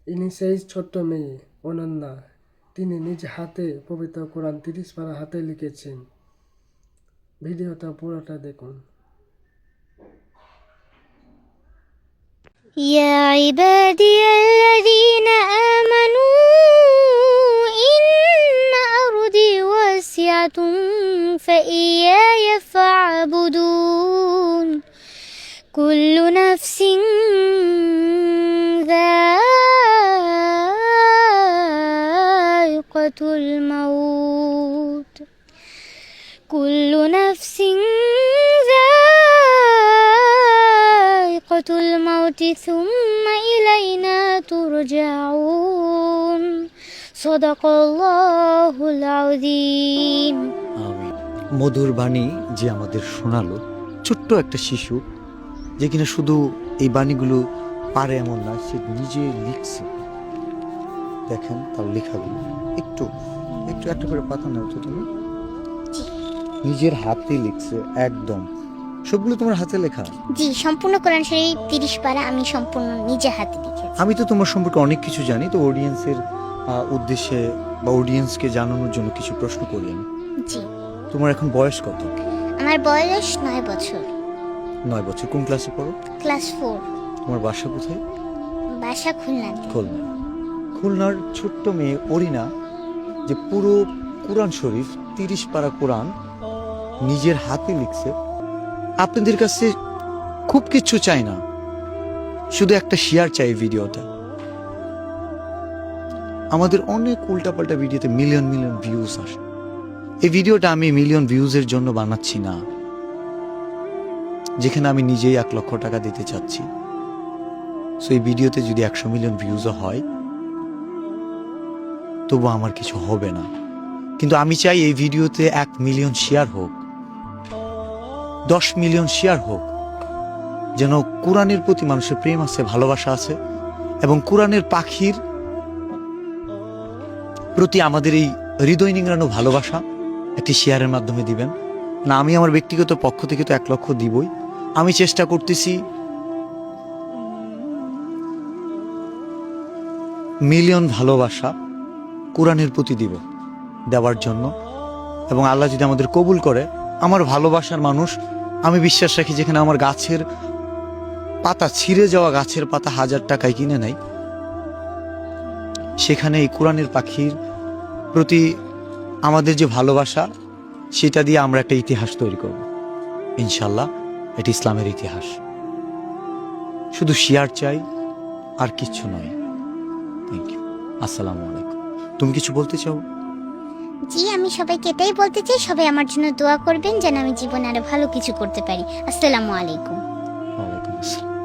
ইনি সেই ছোট্ট মেয়ে অনন্যা। তিনি নিজ হাতে পবিত্র কোরআন 30 পারা হাতে লিখেছেন। ভিডিওটা পুরোটা দেখুন। يا عبادي الذين آمنوا إن أرضي واسعة فإياي فاعبدون كل نفس ذائقة الموت كل نفس ذائقة الموت ثم إلينا ترجعون صدق الله العظيم আমিন। মধুর বাণী যে আমাদের শোনালো, ছোট্ট একটা শিশু যে কিনা শুধু এই বাণীগুলো পারে এমন না, সে নিজে লিখছে। দেখেন তার লেখাগুলো একটু একটু একটা করে পাতা নাও তো তুমি। নিজের হাতে লিখছে একদম সবগুলো তোমার হাতে লেখা। জি, সম্পূর্ণ কোরআন শরীফ 30 পারা আমি সম্পূর্ণ নিজে হাতে লিখেছি। আমি তো তোমার সম্পর্কে অনেক কিছু জানি, তো অডিয়েন্সের উদ্দেশ্যে বা অডিয়েন্সকে জানানোর জন্য কিছু প্রশ্ন করি আমি। জি, তোমার এখন বয়স কত? আমার বয়স 9 বছর। 9 বছর। কোন ক্লাসে পড়ো? ক্লাস 4। তোমার বাসা কোথায়? বাসা খুলনাতে। খুলনা। খুলনার ছোট্ট মেয়ে অরিনা যে পুরো কোরআন শরীফ 30 পারা কোরআন নিজের হাতে লিখছে। আপনাদের কাছে খুব কিছু চাই না, শুধু একটা শেয়ার চাই ভিডিওটা। আমাদের অনেক উল্টাপাল্টা ভিডিওতে মিলিয়ন মিলিয়ন ভিউজ আসে। এই ভিডিওটা আমি মিলিয়ন ভিউজের জন্য বানাচ্ছি না, যেখানে আমি নিজেই 1 লক্ষ টাকা দিতে চাচ্ছি। সো এই ভিডিওতে যদি 100 মিলিয়ন ভিউজও হয় তবু আমার কিছু হবে না, কিন্তু আমি চাই এই ভিডিওতে 1 মিলিয়ন শেয়ার হোক, 10 মিলিয়ন শেয়ার হোক, যেন কোরআনের প্রতি মানুষের প্রেম আছে, ভালোবাসা আছে, এবং কোরআনের পাখির প্রতি আমাদের এই হৃদয় নিংড়ানো ভালোবাসা একটি শেয়ারের মাধ্যমে দিবেন না। আমি আমার ব্যক্তিগত পক্ষ থেকে তো 1 লক্ষ দিবই। আমি চেষ্টা করতেছি মিলিয়ন ভালোবাসা কোরআনের প্রতি দেওয়ার জন্য, এবং আল্লাহ যদি আমাদের কবুল করে, আমার ভালোবাসার মানুষ, আমি বিশ্বাস রাখি যেখানে আমার গাছের পাতা, ছিঁড়ে যাওয়া গাছের পাতা 1000 টাকায় কিনে নেয়, সেখানে এই কোরআনের পাখির প্রতি আমাদের যে ভালোবাসা, সেটা দিয়ে আমরা একটা ইতিহাস তৈরি করব ইনশাল্লাহ। এটি ইসলামের ইতিহাস। শুধু শেয়ার চাই, আর কিচ্ছু নয়। Thank you. আসসালামু আলাইকুম। তুমি কিছু বলতে চাও? জি, আমি সবাইকে এটাই বলতে চাই, সবাই আমার জন্য দোয়া করবেন যেন আমি জীবনে আরো ভালো কিছু করতে পারি। আসসালামু আলাইকুম। ওয়ালাইকুম আসসালাম।